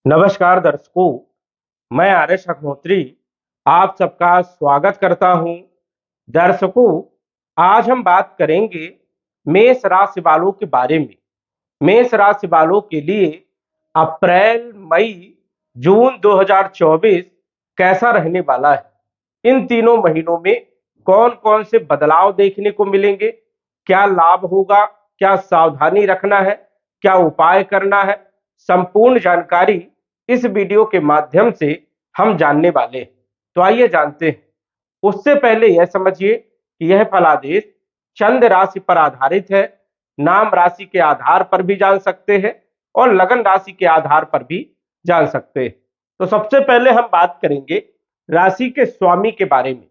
नमस्कार दर्शकों, मैं आर्यश अग्निहोत्री आप सबका स्वागत करता हूं। दर्शकों, आज हम बात करेंगे मेष राशि वालों के बारे में। मेष राशि वालों के लिए अप्रैल, मई, जून 2024 कैसा रहने वाला है। इन तीनों महीनों में कौन कौन से बदलाव देखने को मिलेंगे, क्या लाभ होगा, क्या सावधानी रखना है, क्या उपाय करना है, संपूर्ण जानकारी इस वीडियो के माध्यम से हम जानने वाले हैं। तो आइए जानते हैं। उससे पहले यह समझिए कि यह फलादेश चंद्र राशि पर आधारित है। नाम राशि के आधार पर भी जान सकते हैं और लगन राशि के आधार पर भी जान सकते हैं। तो सबसे पहले हम बात करेंगे राशि के स्वामी के बारे में,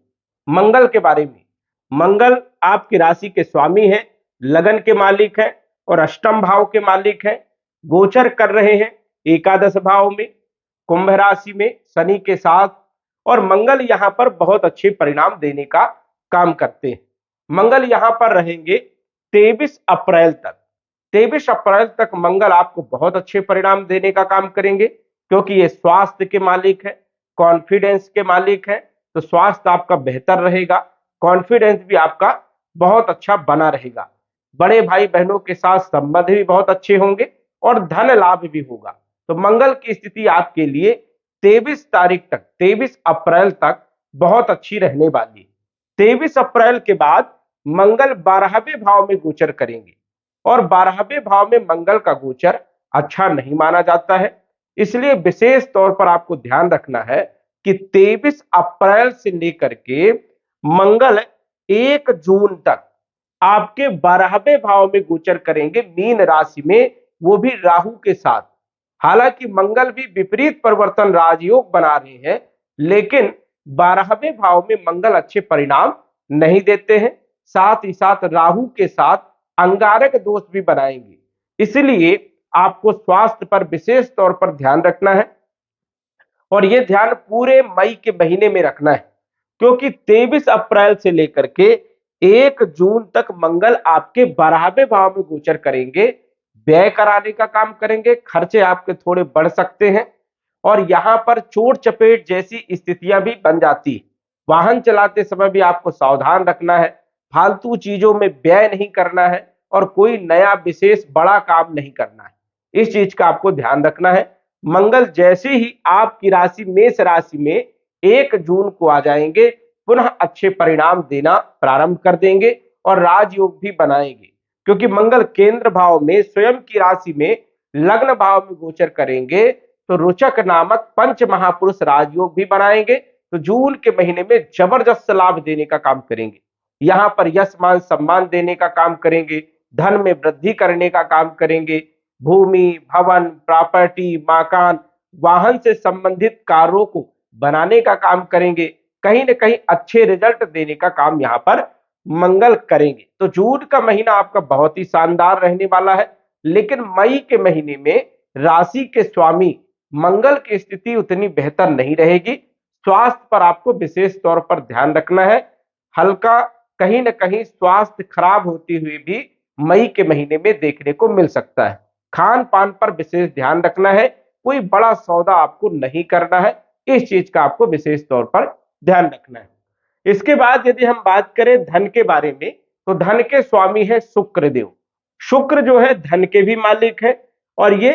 मंगल के बारे में। मंगल आपकी राशि के स्वामी हैं, लगन के मालिक हैं और अष्टम भाव के मालिक हैं। गोचर कर रहे हैं एकादश भाव में, कुंभ राशि में शनि के साथ। और मंगल यहां पर बहुत अच्छे परिणाम देने का काम करते हैं। मंगल यहां पर रहेंगे 23 अप्रैल तक। 23 अप्रैल तक मंगल आपको बहुत अच्छे परिणाम देने का काम करेंगे, क्योंकि ये स्वास्थ्य के मालिक है, कॉन्फिडेंस के मालिक है। तो स्वास्थ्य आपका बेहतर रहेगा, कॉन्फिडेंस भी आपका बहुत अच्छा बना रहेगा। बड़े भाई बहनों के साथ संबंध भी बहुत अच्छे होंगे और धन लाभ भी होगा। तो मंगल की स्थिति आपके लिए 23 तारीख तक, 23 अप्रैल तक बहुत अच्छी रहने वाली है। 23 अप्रैल के बाद मंगल 12वें भाव में गोचर करेंगे और 12वें भाव में मंगल का गोचर अच्छा नहीं माना जाता है। इसलिए विशेष तौर पर आपको ध्यान रखना है कि 23 अप्रैल से लेकर के मंगल 1 जून तक आपके 12वें भाव में गोचर करेंगे, मीन राशि में, वो भी राहु के साथ। हालांकि मंगल भी विपरीत परिवर्तन राजयोग बना रहे हैं, लेकिन 12वें भाव में मंगल अच्छे परिणाम नहीं देते हैं। साथ ही साथ राहु के साथ अंगारक दोष भी बनाएंगे। इसलिए आपको स्वास्थ्य पर विशेष तौर पर ध्यान रखना है और यह ध्यान पूरे मई के महीने में रखना है, क्योंकि 23 अप्रैल से लेकर के 1 जून तक मंगल आपके 12वें भाव में गोचर करेंगे। व्यय कराने का काम करेंगे, खर्चे आपके थोड़े बढ़ सकते हैं और यहां पर चोट चपेट जैसी स्थितियां भी बन जाती है। वाहन चलाते समय भी आपको सावधान रखना है, फालतू चीजों में व्यय नहीं करना है और कोई नया विशेष बड़ा काम नहीं करना है। इस चीज का आपको ध्यान रखना है। मंगल जैसे ही आपकी राशि मेष राशि में 1 जून को आ जाएंगे, पुनः अच्छे परिणाम देना प्रारंभ कर देंगे और राजयोग भी बनाएंगे, क्योंकि मंगल केंद्र भाव में स्वयं की राशि में लग्न भाव में गोचर करेंगे। तो रोचक नामक पंच महापुरुष राजयोग भी बनाएंगे। तो जून के महीने में जबरदस्त लाभ देने का काम करेंगे। यहां पर यश मान सम्मान देने का काम करेंगे, धन में वृद्धि करने का काम करेंगे, भूमि, भवन, प्रॉपर्टी, मकान, वाहन से संबंधित कार्यों को बनाने का काम करेंगे। कहीं ना कहीं अच्छे रिजल्ट देने का काम यहां पर मंगल करेंगे। तो जून का महीना आपका बहुत ही शानदार रहने वाला है। लेकिन मई के महीने में राशि के स्वामी मंगल की स्थिति उतनी बेहतर नहीं रहेगी। स्वास्थ्य पर आपको विशेष तौर पर ध्यान रखना है। हल्का कहीं ना कहीं स्वास्थ्य खराब होती हुई भी मई के महीने में देखने को मिल सकता है। खान पान पर विशेष ध्यान रखना है, कोई बड़ा सौदा आपको नहीं करना है। इस चीज का आपको विशेष तौर पर ध्यान रखना है। इसके बाद यदि हम बात करें धन के बारे में, तो धन के स्वामी है शुक्र देव। शुक्र जो है धन के भी मालिक है और ये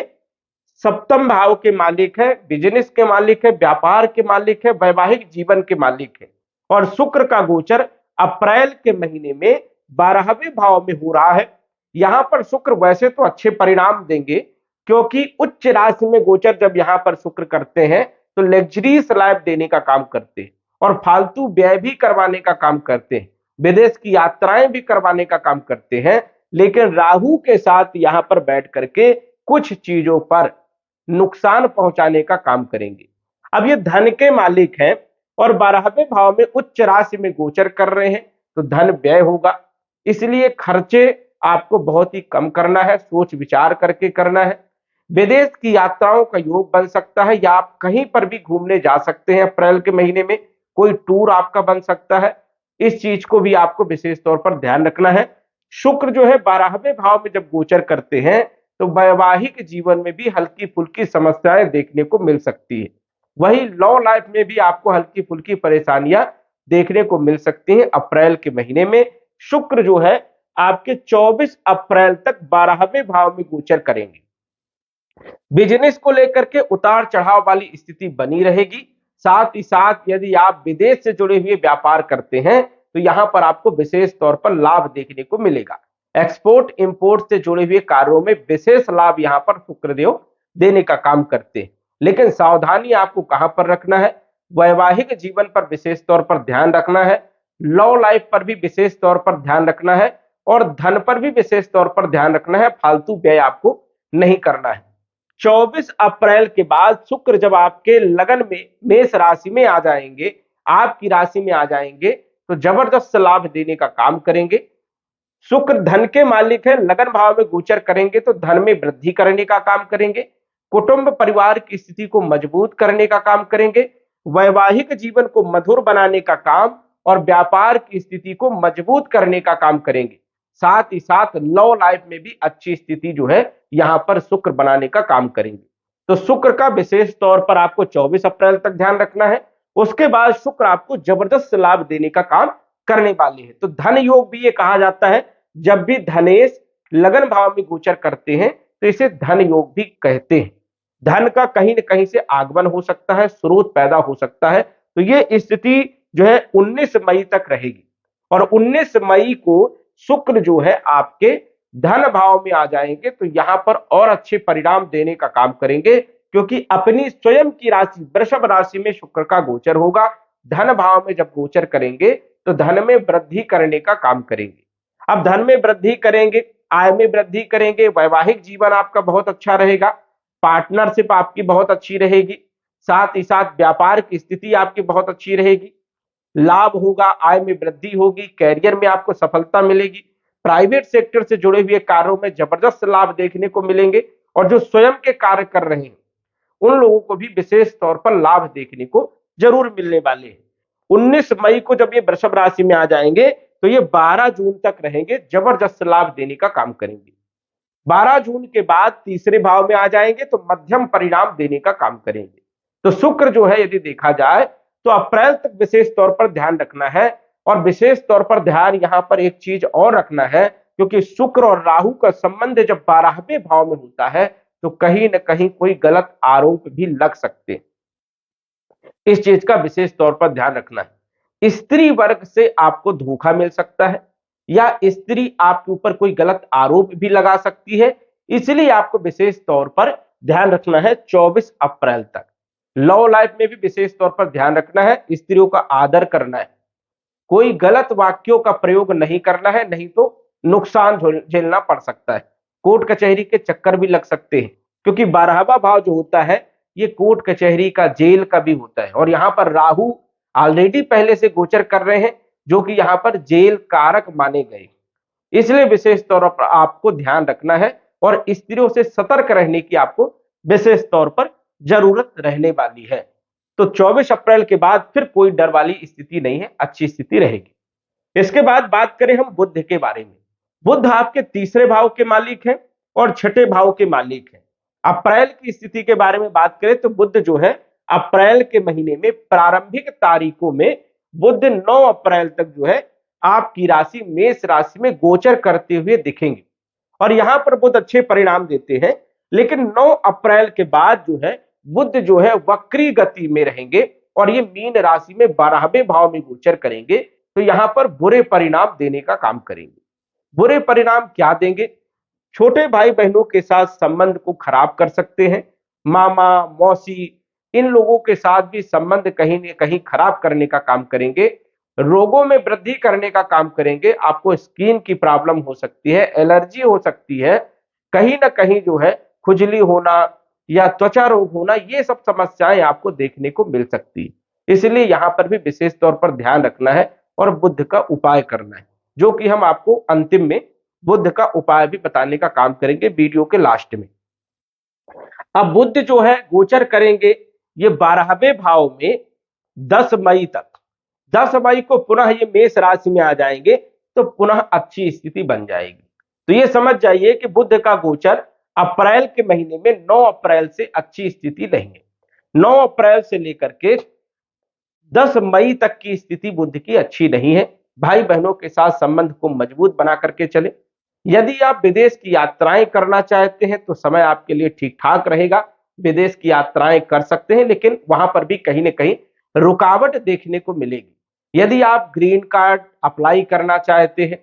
सप्तम भाव के मालिक है, बिजनेस के मालिक है, व्यापार के मालिक है, वैवाहिक जीवन के मालिक है। और शुक्र का गोचर अप्रैल के महीने में 12वें भाव में हो रहा है। यहां पर शुक्र वैसे तो अच्छे परिणाम देंगे, क्योंकि उच्च राशि में गोचर जब यहां पर शुक्र करते हैं तो लग्जरीज लाइफ देने का काम करते हैं और फालतू व्यय भी करवाने का काम करते हैं, विदेश की यात्राएं भी करवाने का काम करते हैं। लेकिन राहु के साथ यहां पर बैठ करके कुछ चीजों पर नुकसान पहुंचाने का काम करेंगे। अब ये धन के मालिक हैं और 12वें भाव में उच्च राशि में गोचर कर रहे हैं, तो धन व्यय होगा। इसलिए खर्चे आपको बहुत ही कम करना है, सोच विचार करके करना है। विदेश की यात्राओं का योग बन सकता है या आप कहीं पर भी घूमने जा सकते हैं। अप्रैल के महीने में कोई टूर आपका बन सकता है। इस चीज को भी आपको विशेष तौर पर ध्यान रखना है। शुक्र जो है 12वें भाव में जब गोचर करते हैं तो वैवाहिक जीवन में भी हल्की फुल्की समस्याएं देखने को मिल सकती है। वही लव लाइफ में भी आपको हल्की फुल्की परेशानियां देखने को मिल सकती हैं अप्रैल के महीने में। शुक्र जो है आपके 24 अप्रैल तक 12वें भाव में गोचर करेंगे। बिजनेस को लेकर के उतार चढ़ाव वाली स्थिति बनी रहेगी। साथ ही साथ यदि आप विदेश से जुड़े हुए व्यापार करते हैं तो यहां पर आपको विशेष तौर पर लाभ देखने को मिलेगा। एक्सपोर्ट इंपोर्ट से जुड़े हुए कार्यों में विशेष लाभ यहां पर शुक्रदेव देने का काम करते हैं। लेकिन सावधानी आपको कहां पर रखना है, वैवाहिक जीवन पर विशेष तौर पर ध्यान रखना है, लव लाइफ पर भी विशेष तौर पर ध्यान रखना है और धन पर भी विशेष तौर पर ध्यान रखना है। फालतू व्यय आपको नहीं करना है। 24 अप्रैल के बाद शुक्र जब आपके लगन में मेष राशि में आ जाएंगे, आपकी राशि में आ जाएंगे, तो जबरदस्त लाभ देने का काम करेंगे। शुक्र धन के मालिक है, लगन भाव में गोचर करेंगे तो धन में वृद्धि करने का काम करेंगे। कुटुंब परिवार की स्थिति को मजबूत करने का काम करेंगे। वैवाहिक जीवन को मधुर बनाने का काम और व्यापार की स्थिति को मजबूत करने का काम करेंगे। साथ ही साथ लव लाइफ में भी अच्छी स्थिति जो है यहां पर शुक्र बनाने का काम करेंगे। तो शुक्र का विशेष तौर पर आपको 24 अप्रैल तक ध्यान रखना है। उसके बाद शुक्र आपको जबरदस्त लाभ देने का काम करने वाले हैं। तो धन योग भी ये कहा जाता है, जब भी धनेश लगन भाव में गोचर करते हैं तो इसे धन योग भी कहते हैं। धन का कहीं न कहीं से आगमन हो सकता है, स्रोत पैदा हो सकता है। तो ये स्थिति जो है 19 मई तक रहेगी और 19 मई को शुक्र जो है आपके धन भाव में आ जाएंगे तो यहां पर और अच्छे परिणाम देने का काम करेंगे, क्योंकि अपनी स्वयं की राशि वृषभ राशि में शुक्र का गोचर होगा। धन भाव में जब गोचर करेंगे तो धन में वृद्धि करने का काम करेंगे। अब धन में वृद्धि करेंगे, आय में वृद्धि करेंगे, वैवाहिक जीवन आपका बहुत अच्छा रहेगा, पार्टनरशिप आपकी बहुत अच्छी रहेगी, साथ ही साथ व्यापार की स्थिति आपकी बहुत अच्छी रहेगी, लाभ होगा, आय में वृद्धि होगी, कैरियर में आपको सफलता मिलेगी, प्राइवेट सेक्टर से जुड़े हुए कार्यों में जबरदस्त लाभ देखने को मिलेंगे और जो स्वयं के कार्य कर रहे हैं उन लोगों को भी विशेष तौर पर लाभ देखने को जरूर मिलने वाले हैं। 19 मई को जब ये वृषभ राशि में आ जाएंगे तो ये 12 जून तक रहेंगे, जबरदस्त लाभ देने का काम करेंगे। 12 जून के बाद तीसरे भाव में आ जाएंगे तो मध्यम परिणाम देने का काम करेंगे। तो शुक्र जो है यदि देखा जाए तो अप्रैल तक विशेष तौर पर ध्यान रखना है और विशेष तौर पर ध्यान यहां पर एक चीज और रखना है, क्योंकि शुक्र और राहु का संबंध जब 12वें भाव में होता है तो कहीं न कहीं कोई गलत आरोप भी लग सकते हैं। इस चीज का विशेष तौर पर ध्यान रखना है। स्त्री वर्ग से आपको धोखा मिल सकता है या स्त्री आपके ऊपर कोई गलत आरोप भी लगा सकती है, इसलिए आपको विशेष तौर पर ध्यान रखना है 24 अप्रैल तक। लव लाइफ में भी विशेष तौर पर ध्यान रखना है, स्त्रियों का आदर करना है, कोई गलत वाक्यों का प्रयोग नहीं करना है, नहीं तो नुकसान झेलना पड़ सकता है। कोर्ट कचहरी के चक्कर भी लग सकते हैं, क्योंकि 12वां भाव जो होता है ये कोर्ट कचहरी का, जेल का भी होता है और यहां पर राहु ऑलरेडी पहले से गोचर कर रहे हैं जो कि यहां पर जेल कारक माने गए। इसलिए विशेष तौर पर आपको ध्यान रखना है और स्त्रियों से सतर्क रहने की आपको विशेष तौर पर जरूरत रहने वाली है। तो 24 अप्रैल के बाद फिर कोई डर वाली स्थिति नहीं है, अच्छी स्थिति रहेगी। इसके बाद बात करें हम बुध के बारे में। बुध आपके तीसरे भाव के मालिक हैं और छठे भाव के मालिक हैं। अप्रैल की स्थिति के बारे में बात करें तो बुध जो है अप्रैल के महीने में प्रारंभिक तारीखों में बुध 9 अप्रैल तक जो है आपकी राशि मेष राशि में गोचर करते हुए दिखेंगे और यहां पर बुध अच्छे परिणाम देते हैं। लेकिन 9 अप्रैल के बाद जो है बुध जो है वक्री गति में रहेंगे और ये मीन राशि में 12वें भाव में गोचर करेंगे, तो यहां पर बुरे परिणाम देने का काम करेंगे। बुरे परिणाम क्या देंगे? छोटे भाई बहनों के साथ संबंध को खराब कर सकते हैं, मामा मौसी इन लोगों के साथ भी संबंध कहीं न कहीं खराब करने का काम करेंगे, रोगों में वृद्धि करने का काम करेंगे, आपको स्किन की प्रॉब्लम हो सकती है, एलर्जी हो सकती है, कहीं ना कहीं जो है खुजली होना या त्वचा रोग होना, ये सब समस्याएं आपको देखने को मिल सकती है। इसलिए यहां पर भी विशेष तौर पर ध्यान रखना है और बुध का उपाय करना है, जो कि हम आपको अंतिम में बुध का उपाय भी बताने का काम करेंगे वीडियो के लास्ट में। अब बुध जो है गोचर करेंगे ये 12वें भाव में 10 मई तक। 10 मई को पुनः ये मेष राशि में आ जाएंगे तो पुनः अच्छी स्थिति बन जाएगी। तो ये समझ जाइए कि बुध का गोचर अप्रैल के महीने में 9 अप्रैल से अच्छी स्थिति नहीं है। 9 अप्रैल से लेकर के 10 मई तक की स्थिति बुध की अच्छी नहीं है। भाई बहनों के साथ संबंध को मजबूत बना करके चले। यदि आप विदेश की यात्राएं करना चाहते हैं तो समय आपके लिए ठीक ठाक रहेगा। विदेश की यात्राएं कर सकते हैं, लेकिन वहां पर भी कहीं ना कहीं रुकावट देखने को मिलेगी। यदि आप ग्रीन कार्ड अप्लाई करना चाहते हैं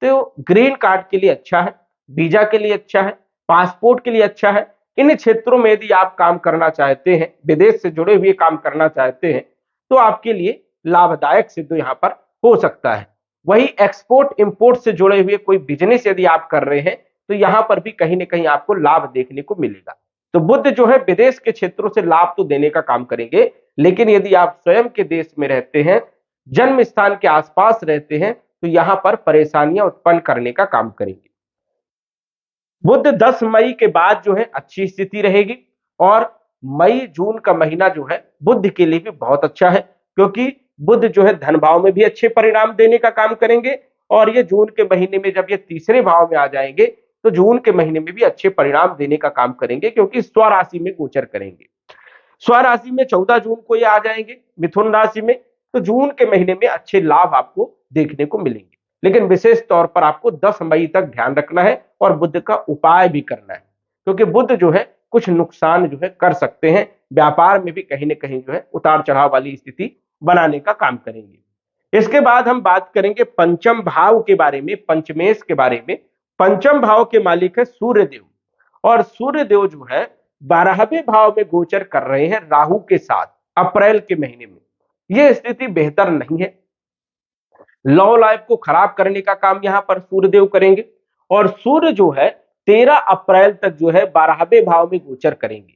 तो ग्रीन कार्ड के लिए अच्छा है, वीजा के लिए अच्छा है, पासपोर्ट के लिए अच्छा है। इन क्षेत्रों में यदि आप काम करना चाहते हैं, विदेश से जुड़े हुए काम करना चाहते हैं, तो आपके लिए लाभदायक सिद्ध यहाँ पर हो सकता है। वही एक्सपोर्ट इंपोर्ट से जुड़े हुए कोई बिजनेस यदि आप कर रहे हैं तो यहां पर भी कहीं ना कहीं आपको लाभ देखने को मिलेगा। तो बुध जो है विदेश के क्षेत्रों से लाभ तो देने का काम करेंगे, लेकिन यदि आप स्वयं के देश में रहते हैं, जन्म स्थान के आसपास रहते हैं, तो यहां पर परेशानियां उत्पन्न करने का काम करेंगे। बुध 10 मई के बाद जो है अच्छी स्थिति रहेगी और मई जून का महीना जो है बुध के लिए भी बहुत अच्छा है, क्योंकि बुध जो है धन भाव में भी अच्छे परिणाम देने का काम करेंगे और ये जून के महीने में जब ये तीसरे भाव में आ जाएंगे तो जून के महीने में भी अच्छे परिणाम देने का काम करेंगे, क्योंकि स्वराशि में गोचर करेंगे। स्वराशि में 14 जून को ये आ जाएंगे मिथुन राशि में, तो जून के महीने में अच्छे लाभ आपको देखने को मिलेंगे। लेकिन विशेष तौर पर आपको 10 मई तक ध्यान रखना है और बुध का उपाय भी करना है, क्योंकि बुध जो है कुछ नुकसान जो है कर सकते हैं। व्यापार में भी कहीं ना कहीं जो है उतार चढ़ाव वाली स्थिति बनाने का काम करेंगे। इसके बाद हम बात करेंगे पंचम भाव के बारे में, पंचमेश के बारे में। पंचम भाव के मालिक है सूर्यदेव, और सूर्यदेव जो है 12वें भाव में गोचर कर रहे हैं राहु के साथ अप्रैल के महीने में। यह स्थिति बेहतर नहीं है। लव लाइफ को खराब करने का काम यहां पर सूर्यदेव करेंगे और सूर्य जो है 13 अप्रैल तक जो है 12वें भाव में गोचर करेंगे।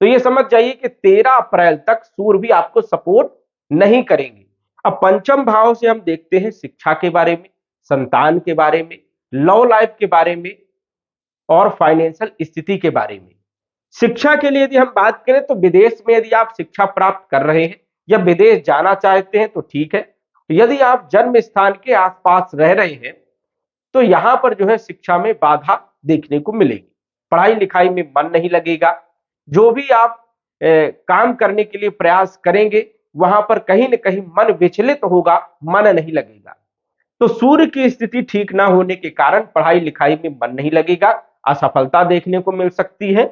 तो ये समझ जाइए कि 13 अप्रैल तक सूर्य भी आपको सपोर्ट नहीं करेंगे। अब पंचम भाव से हम देखते हैं शिक्षा के बारे में, संतान के बारे में, लव लाइफ के बारे में और फाइनेंशियल स्थिति के बारे में। शिक्षा के लिए यदि हम बात करें तो विदेश में यदि आप शिक्षा प्राप्त कर रहे हैं या विदेश जाना चाहते हैं तो ठीक है। यदि आप जन्म स्थान के आसपास रह रहे हैं तो यहां पर जो है शिक्षा में बाधा देखने को मिलेगी। पढ़ाई लिखाई में मन नहीं लगेगा। जो भी आप काम करने के लिए प्रयास करेंगे वहां पर कहीं ना कहीं मन विचलित होगा, मन नहीं लगेगा। तो सूर्य की स्थिति ठीक ना होने के कारण पढ़ाई लिखाई में मन नहीं लगेगा, असफलता देखने को मिल सकती है।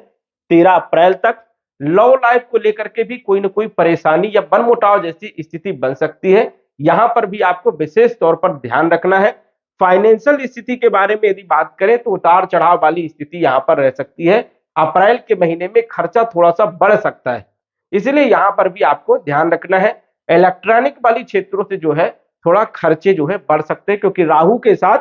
13 अप्रैल तक लव लाइफ को लेकर के भी कोई ना कोई परेशानी या मनमुटाव जैसी स्थिति बन सकती है। यहां पर भी आपको विशेष तौर पर ध्यान रखना है। फाइनेंशियल स्थिति के बारे में यदि बात करें तो उतार चढ़ाव वाली स्थिति यहां पर रह सकती है। अप्रैल के महीने में खर्चा थोड़ा सा बढ़ सकता है, इसलिए यहां पर भी आपको ध्यान रखना है। इलेक्ट्रॉनिक वाली क्षेत्रों से जो है थोड़ा खर्चे जो है बढ़ सकते हैं, क्योंकि राहु के साथ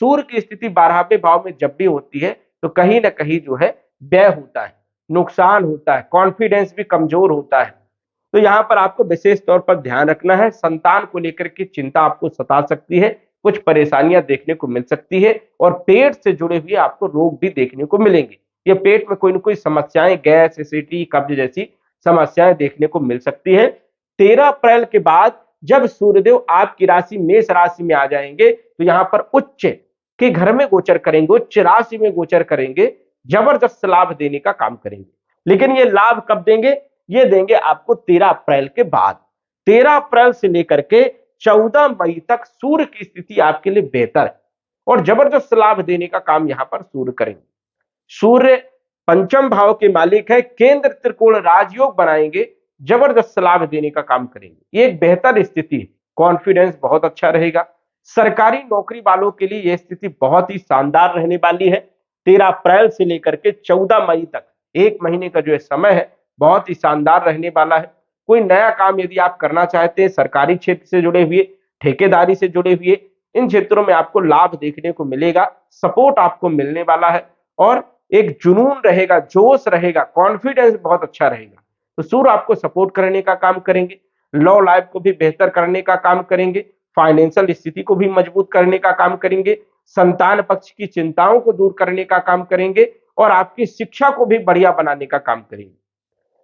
सूर्य की स्थिति 12वें भाव में जब भी होती है तो कहीं ना कहीं जो है व्यय होता है, नुकसान होता है, कॉन्फिडेंस भी कमजोर होता है। तो यहां पर आपको विशेष तौर पर ध्यान रखना है। संतान को लेकर के चिंता आपको सता सकती है, कुछ परेशानियां देखने को मिल सकती है और पेट से जुड़े हुए आपको रोग भी देखने को मिलेंगे। ये पेट में कोई ना कोई समस्याएं, गैस, एसिडिटी, कब्ज जैसी समस्याएं देखने को मिल सकती है। 13 अप्रैल के बाद जब सूर्यदेव आपकी राशि मेष राशि में आ जाएंगे तो यहां पर उच्च के घर में गोचर करेंगे, उच्च राशि में गोचर करेंगे, जबरदस्त लाभ देने का काम करेंगे। लेकिन ये लाभ कब देंगे? ये देंगे आपको 13 अप्रैल के बाद। 13 अप्रैल से लेकर के 14 मई तक सूर्य की स्थिति आपके लिए बेहतर है और जबरदस्त लाभ देने का काम यहां पर सूर्य करेंगे। सूर्य पंचम भाव के मालिक है, केंद्र त्रिकोण राजयोग बनाएंगे, जबरदस्त लाभ देने का काम करेंगे। ये एक बेहतर स्थिति है, कॉन्फिडेंस बहुत अच्छा रहेगा। सरकारी नौकरी वालों के लिए यह स्थिति बहुत ही शानदार रहने वाली है। 13 अप्रैल से लेकर के 14 मई तक एक महीने का जो है समय है बहुत ही शानदार रहने वाला है। कोई नया काम यदि आप करना चाहते हैं, सरकारी क्षेत्र से जुड़े हुए, ठेकेदारी से जुड़े हुए, इन क्षेत्रों में आपको लाभ देखने को मिलेगा, सपोर्ट आपको मिलने वाला है और एक जुनून रहेगा, जोश रहेगा, कॉन्फिडेंस बहुत अच्छा रहेगा। तो सूर्य आपको सपोर्ट करने का काम करेंगे, लव लाइफ को भी बेहतर करने का काम करेंगे, फाइनेंशियल स्थिति को भी मजबूत करने का काम करेंगे, संतान पक्ष की चिंताओं को दूर करने का काम करेंगे और आपकी शिक्षा को भी बढ़िया बनाने का काम करेंगे।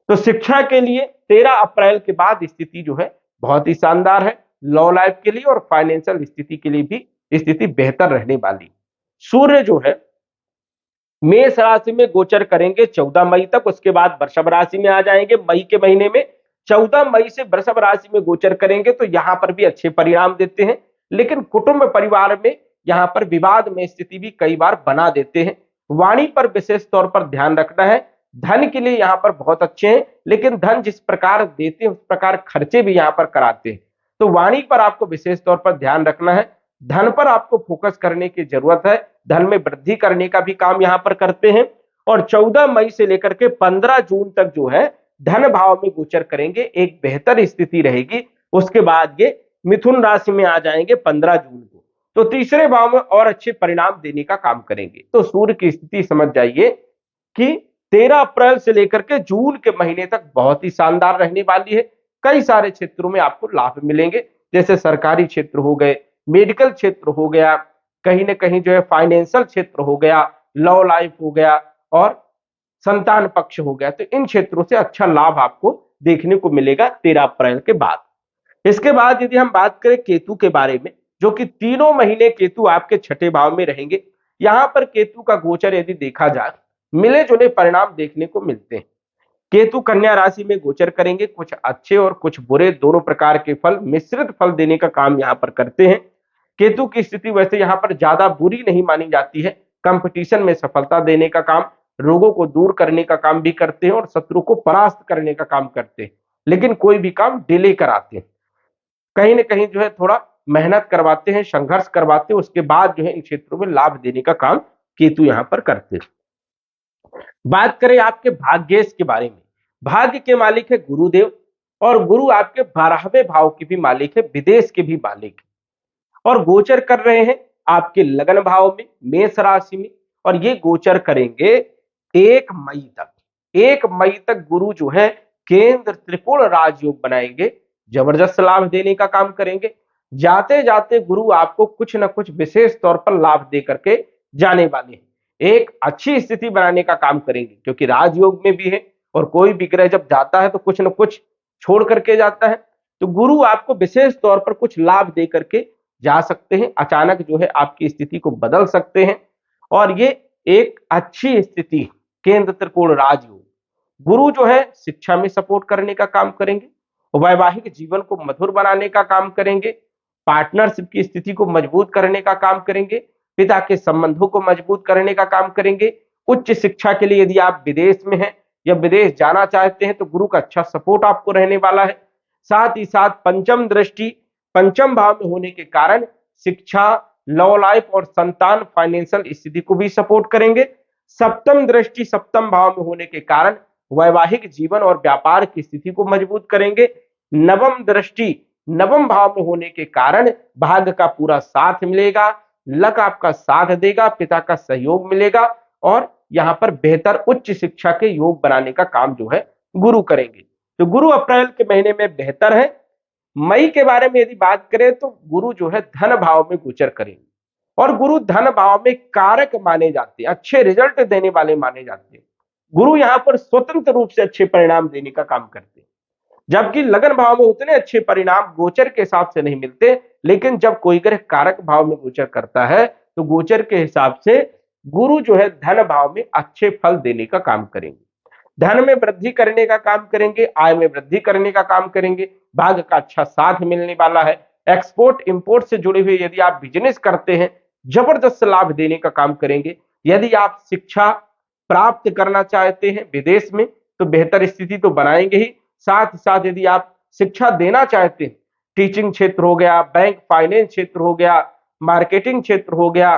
तो शिक्षा के लिए 13 अप्रैल के बाद स्थिति जो है बहुत ही शानदार है। लव लाइफ के लिए और फाइनेंशियल स्थिति के लिए भी स्थिति बेहतर रहने वाली। सूर्य जो है मेष राशि में गोचर करेंगे 14 मई तक, उसके बाद वृषभ राशि में आ जाएंगे मई के महीने में। 14 मई से वृषभ राशि में गोचर करेंगे तो यहां पर भी अच्छे परिणाम देते हैं, लेकिन कुटुंब परिवार में यहां पर विवाद में स्थिति भी कई बार बना देते हैं। वाणी पर विशेष तौर पर ध्यान रखना है। धन के लिए यहां पर बहुत अच्छे हैं, लेकिन धन जिस प्रकार देते हैं उस प्रकार खर्चे भी यहां पर कराते हैं, तो वाणी पर आपको विशेष तौर पर ध्यान रखना है। धन पर आपको फोकस करने की जरूरत है। धन में वृद्धि करने का भी काम यहां पर करते हैं। और 14 मई से लेकर के 15 जून तक जो है धन भाव में गोचर करेंगे, एक बेहतर स्थिति रहेगी। उसके बाद ये मिथुन राशि में आ जाएंगे 15 जून को, तो तीसरे भाव में और अच्छे परिणाम देने का काम करेंगे। तो सूर्य की स्थिति समझ जाइए कि 13 अप्रैल से लेकर के जून के महीने तक बहुत ही शानदार रहने वाली है। कई सारे क्षेत्रों में आपको लाभ मिलेंगे, जैसे सरकारी क्षेत्र हो गए, मेडिकल क्षेत्र हो गया, कहीं ना कहीं जो है फाइनेंशियल क्षेत्र हो गया, लव लाइफ हो गया और संतान पक्ष हो गया। तो इन क्षेत्रों से अच्छा लाभ आपको देखने को मिलेगा 13 अप्रैल के बाद। इसके बाद यदि हम बात करें केतु के बारे में, जो कि तीनों महीने केतु आपके छठे भाव में रहेंगे। यहां पर केतु का गोचर यदि देखा जाए, मिले जुले परिणाम देखने को मिलते हैं। केतु कन्या राशि में गोचर करेंगे, कुछ अच्छे और कुछ बुरे दोनों प्रकार के फल, मिश्रित फल देने का काम यहां पर करते हैं। केतु की स्थिति वैसे यहां पर ज्यादा बुरी नहीं मानी जाती है। कंपटीशन में सफलता देने का काम, रोगों को दूर करने का काम भी करते हैं और शत्रु को परास्त करने का काम करते हैं, लेकिन कोई भी काम डिले कराते हैं, कहीं ना कहीं जो है थोड़ा मेहनत करवाते हैं, संघर्ष करवाते हैं, उसके बाद जो है इन क्षेत्रों में लाभ देने का काम केतु यहां पर करते हैं। बात करें आपके भाग्येश के बारे में, भाग्य के मालिक है गुरुदेव, और गुरु आपके 12वें भाव के भी मालिक है, विदेश के भी मालिक है, और गोचर कर रहे हैं आपके लगन भाव में, मेष राशि में। और ये गोचर करेंगे 1 मई तक। 1 मई तक गुरु जो है केंद्र त्रिकोण राजयोग बनाएंगे, जबरदस्त लाभ देने का काम करेंगे। जाते जाते गुरु आपको कुछ ना कुछ विशेष तौर पर लाभ दे करके जाने वाले हैं, एक अच्छी स्थिति बनाने का काम करेंगे, क्योंकि राजयोग में भी है और कोई भी ग्रह जब जाता है तो कुछ न कुछ छोड़ करके जाता है। तो गुरु आपको विशेष तौर पर कुछ लाभ दे करके जा सकते हैं, अचानक जो है आपकी स्थिति को बदल सकते हैं। और ये एक अच्छी स्थिति, केंद्र त्रिकोण राजयोग। गुरु जो है शिक्षा में सपोर्ट करने का काम करेंगे, वैवाहिक जीवन को मधुर बनाने का काम करेंगे, पार्टनरशिप की स्थिति को मजबूत करने का काम करेंगे, पिता के संबंधों को मजबूत करने का काम करेंगे। उच्च शिक्षा के लिए यदि आप विदेश में हैं या विदेश जाना चाहते हैं तो गुरु का अच्छा सपोर्ट आपको रहने वाला है। साथ ही साथ पंचम दृष्टि पंचम भाव में होने के कारण शिक्षा, लव लाइफ और संतान फाइनेंशियल स्थिति को भी सपोर्ट करेंगे। सप्तम दृष्टि सप्तम भाव में होने के कारण वैवाहिक जीवन और व्यापार की स्थिति को मजबूत करेंगे। नवम दृष्टि नवम भाव में होने के कारण भाग्य का पूरा साथ मिलेगा, लक आपका साथ देगा, पिता का सहयोग मिलेगा और यहां पर बेहतर उच्च शिक्षा के योग बनाने का काम जो है गुरु करेंगे। तो गुरु अप्रैल के महीने में बेहतर है। मई के बारे में यदि बात करें तो गुरु जो है धन भाव में गोचर करेंगे, और गुरु धन भाव में कारक माने जाते हैं, अच्छे रिजल्ट देने वाले माने जाते हैं। गुरु यहां पर स्वतंत्र रूप से अच्छे परिणाम देने का काम करते हैं, जबकि लगन भाव में उतने अच्छे परिणाम गोचर के हिसाब से नहीं मिलते। लेकिन जब कोई ग्रह कारक भाव में गोचर करता है तो गोचर के हिसाब से गुरु जो है धन भाव में अच्छे फल देने का काम करेंगे, धन में वृद्धि करने का काम करेंगे, आय में वृद्धि करने का काम करेंगे, भाग्य का अच्छा साथ मिलने वाला है। एक्सपोर्ट इंपोर्ट से जुड़े हुए यदि आप बिजनेस करते हैं, जबरदस्त लाभ देने का काम करेंगे। यदि आप शिक्षा प्राप्त करना चाहते हैं विदेश में तो बेहतर स्थिति तो बनाएंगे ही, साथ ही साथ यदि आप शिक्षा देना चाहते हैं, टीचिंग क्षेत्र हो गया, बैंक फाइनेंस क्षेत्र हो गया, मार्केटिंग क्षेत्र हो गया,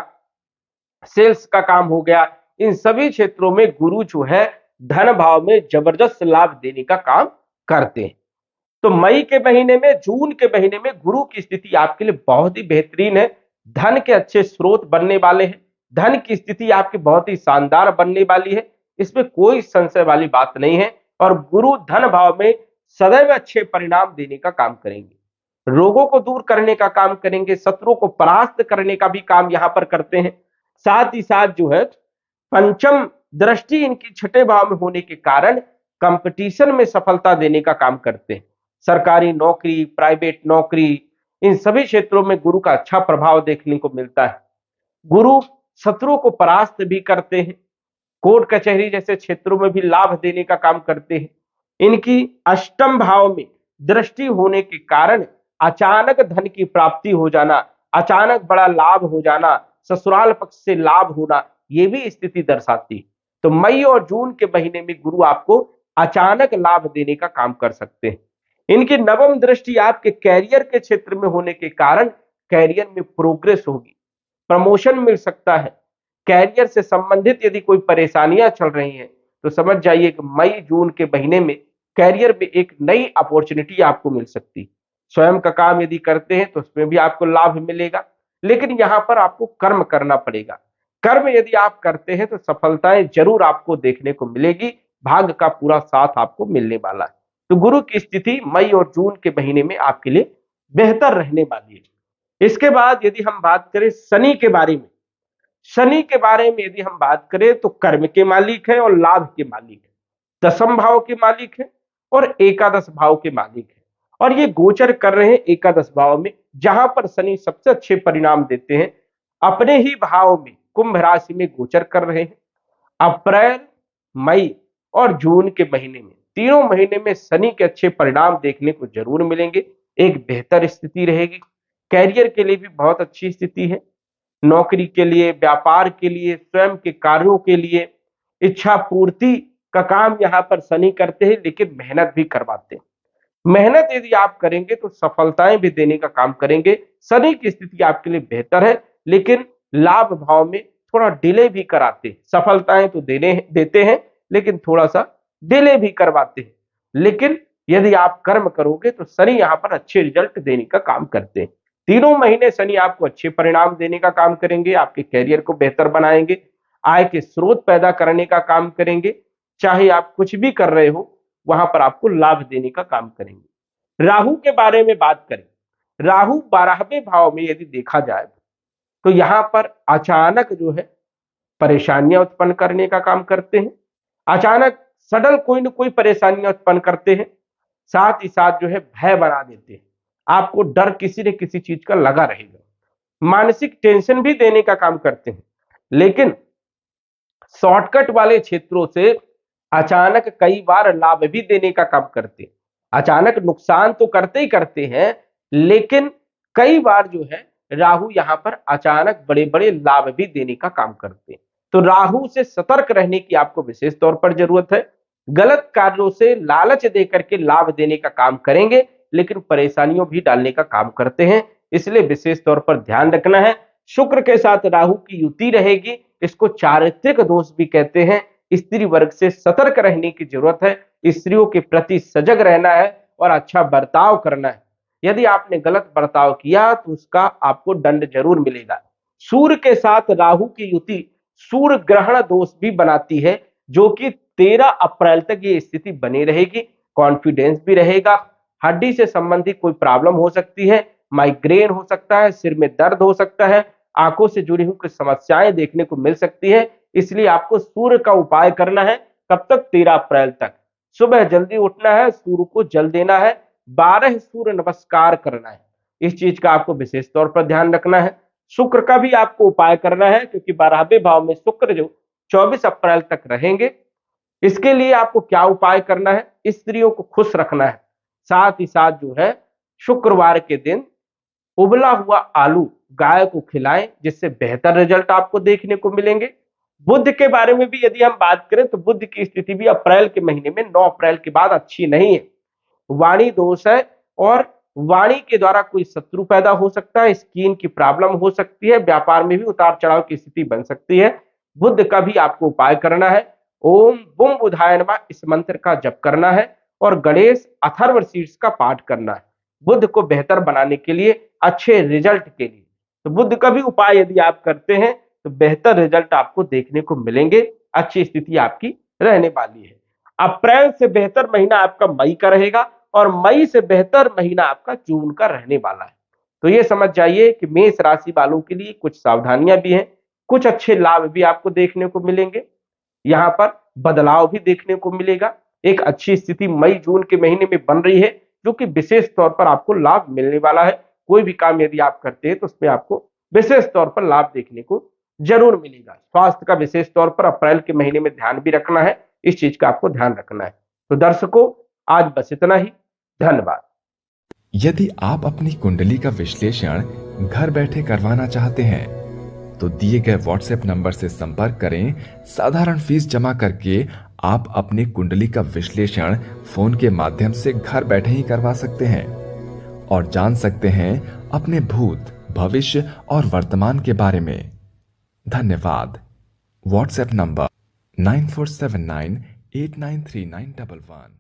सेल्स का काम हो गया, इन सभी क्षेत्रों में गुरु जो है धन भाव में जबरदस्त लाभ देने का काम करते हैं। तो मई के महीने में, जून के महीने में गुरु की स्थिति आपके लिए बहुत ही बेहतरीन है। धन के अच्छे स्रोत बनने वाले हैं, धन की स्थिति आपकी बहुत ही शानदार बनने वाली है, इसमें कोई संशय वाली बात नहीं है। और गुरु धन भाव में सदैव अच्छे परिणाम देने का काम करेंगे, रोगों को दूर करने का काम करेंगे, शत्रुओं को परास्त करने का भी काम यहां पर करते हैं। साथ ही साथ जो है पंचम दृष्टि इनकी छठे भाव में होने के कारण कंपटीशन में सफलता देने का काम करते हैं। सरकारी नौकरी, प्राइवेट नौकरी, इन सभी क्षेत्रों में गुरु का अच्छा प्रभाव देखने को मिलता है। गुरु शत्रुओं को परास्त भी करते हैं, कोर्ट कचहरी जैसे क्षेत्रों में भी लाभ देने का काम करते हैं। इनकी अष्टम भाव में दृष्टि होने के कारण अचानक धन की प्राप्ति हो जाना, अचानक बड़ा लाभ हो जाना, ससुराल पक्ष से लाभ होना, ये भी स्थिति दर्शाती है। तो मई और जून के महीने में गुरु आपको अचानक लाभ देने का काम कर सकते हैं। इनकी नवम दृष्टि आपके कैरियर के क्षेत्र में होने के कारण कैरियर में प्रोग्रेस होगी, प्रमोशन मिल सकता है। कैरियर से संबंधित यदि कोई परेशानियां चल रही हैं तो समझ जाइए कि मई जून के महीने में कैरियर में एक नई अपॉर्चुनिटी आपको मिल सकती है। स्वयं का काम यदि करते हैं तो उसमें भी आपको लाभ मिलेगा, लेकिन यहां पर आपको कर्म करना पड़ेगा। कर्म यदि आप करते हैं तो सफलताएं जरूर आपको देखने को मिलेगी, भाग्य का पूरा साथ आपको मिलने वाला है। तो गुरु की स्थिति मई और जून के महीने में आपके लिए बेहतर रहने वाली है। इसके बाद यदि हम बात करें शनि के बारे में, शनि के बारे में यदि हम बात करें तो कर्म के मालिक है और लाभ के मालिक है, दसम भाव के मालिक है और एकादश भाव के मालिक है। और ये गोचर कर रहे हैं एकादश भाव में, जहां पर शनि सबसे अच्छे परिणाम देते हैं। अपने ही भाव में कुंभ राशि में गोचर कर रहे हैं। अप्रैल, मई और जून के महीने में, तीनों महीने में शनि के अच्छे परिणाम देखने को जरूर मिलेंगे। एक बेहतर स्थिति रहेगी, कैरियर के लिए भी बहुत अच्छी स्थिति है, नौकरी के लिए, व्यापार के लिए, स्वयं के कार्यों के लिए, इच्छा पूर्ति का काम यहाँ पर शनि करते हैं, लेकिन मेहनत भी करवाते हैं। मेहनत यदि आप करेंगे तो सफलताएं भी देने का काम करेंगे। शनि की स्थिति आपके लिए बेहतर है, लेकिन लाभ भाव में थोड़ा डिले भी कराते हैं। सफलताएं तो देते हैं, लेकिन थोड़ा सा डिले भी करवाते हैं। लेकिन यदि आप कर्म करोगे तो शनि यहाँ पर अच्छे रिजल्ट देने का काम करते हैं। तीनों महीने शनि आपको अच्छे परिणाम देने का काम करेंगे, आपके कैरियर को बेहतर बनाएंगे, आय के स्रोत पैदा करने का काम करेंगे। चाहे आप कुछ भी कर रहे हो, वहां पर आपको लाभ देने का काम करेंगे। राहु के बारे में बात करें, राहु 12वें भाव में यदि देखा जाए तो यहां पर अचानक जो है परेशानियां उत्पन्न करने का काम करते हैं। अचानक सडन कोई ना कोई परेशानियां उत्पन्न करते हैं, साथ ही साथ जो है भय बना देते हैं। आपको डर किसी न किसी चीज का लगा रहेगा, मानसिक टेंशन भी देने का काम करते हैं। लेकिन शॉर्टकट वाले क्षेत्रों से अचानक कई बार लाभ भी देने का काम करते हैं। अचानक नुकसान तो करते ही करते हैं, लेकिन कई बार जो है राहु यहां पर अचानक बड़े बड़े लाभ भी देने का काम करते हैं। तो राहु से सतर्क रहने की आपको विशेष तौर पर जरूरत है। गलत कार्यों से लालच देकर के लाभ देने का काम करेंगे, लेकिन परेशानियों भी डालने का काम करते हैं, इसलिए विशेष तौर पर ध्यान रखना है। शुक्र के साथ राहु की युति रहेगी, इसको चारित्रिक दोष भी कहते हैं। स्त्री वर्ग से सतर्क रहने की जरूरत है, स्त्रियों के प्रति सजग रहना है और अच्छा बर्ताव करना है। यदि आपने गलत बर्ताव किया तो उसका आपको दंड जरूर मिलेगा। सूर्य के साथ राहु की युति सूर्य ग्रहण दोष भी बनाती है, जो कि 13 अप्रैल तक ये स्थिति बनी रहेगी। कॉन्फिडेंस भी रहेगा, हड्डी से संबंधित कोई प्रॉब्लम हो सकती है, माइग्रेन हो सकता है, सिर में दर्द हो सकता है, आंखों से जुड़ी हुई कुछ समस्याएं देखने को मिल सकती है। इसलिए आपको सूर्य का उपाय करना है। कब तक? 13 अप्रैल तक। सुबह जल्दी उठना है, सूर्य को जल देना है, 12 सूर्य नमस्कार करना है। इस चीज का आपको विशेष तौर पर ध्यान रखना है। शुक्र का भी आपको उपाय करना है, क्योंकि 12वें भाव में शुक्र जो 24 अप्रैल तक रहेंगे। इसके लिए आपको क्या उपाय करना है? स्त्रियों को खुश रखना है। साथ ही साथ जो है शुक्रवार के दिन उबला हुआ आलू गाय को खिलाएं, जिससे बेहतर रिजल्ट आपको देखने को मिलेंगे। बुध के बारे में भी यदि हम बात करें तो बुध की स्थिति भी अप्रैल के महीने में 9 अप्रैल के बाद अच्छी नहीं है। वाणी दोष है और वाणी के द्वारा कोई शत्रु पैदा हो सकता है, स्किन की प्रॉब्लम हो सकती है, व्यापार में भी उतार चढ़ाव की स्थिति बन सकती है। बुध का भी आपको उपाय करना है। ओम बुम बुधाय नमः इस मंत्र का जप करना है और गणेश अथर्व शीर्ष का पाठ करना है, बुध को बेहतर बनाने के लिए, अच्छे रिजल्ट के लिए। तो बुध का भी उपाय यदि आप करते हैं तो बेहतर रिजल्ट आपको देखने को मिलेंगे, अच्छी स्थिति आपकी रहने वाली है। अप्रैल से बेहतर महीना आपका मई का रहेगा और मई से बेहतर महीना आपका जून का रहने वाला है। तो ये समझ जाइए कि मेष राशि वालों के लिए कुछ सावधानियां भी हैं, कुछ अच्छे लाभ भी आपको देखने को मिलेंगे, यहाँ पर बदलाव भी देखने को मिलेगा। एक अच्छी स्थिति मई जून के महीने में बन रही है, जो कि विशेष तौर पर आपको लाभ मिलने वाला है। कोई भी काम यदि आप करते हैं तो उसमें आपको विशेष तौर पर लाभ देखने को जरूर मिलेगा। स्वास्थ्य का विशेष तौर पर अप्रैल के महीने में ध्यान भी रखना है, इस चीज का आपको ध्यान रखना है। तो दर्शकों, आज बस इतना ही। धन्यवाद। यदि आप अपनी कुंडली का विश्लेषण घर बैठे करवाना चाहते हैं तो दिए गए व्हाट्सएप नंबर से संपर्क करें। साधारण फीस जमा करके आप अपनी कुंडली का विश्लेषण फोन के माध्यम से घर बैठे ही करवा सकते हैं और जान सकते हैं अपने भूत, भविष्य और वर्तमान के बारे में। धन्यवाद। WhatsApp number 9479893911।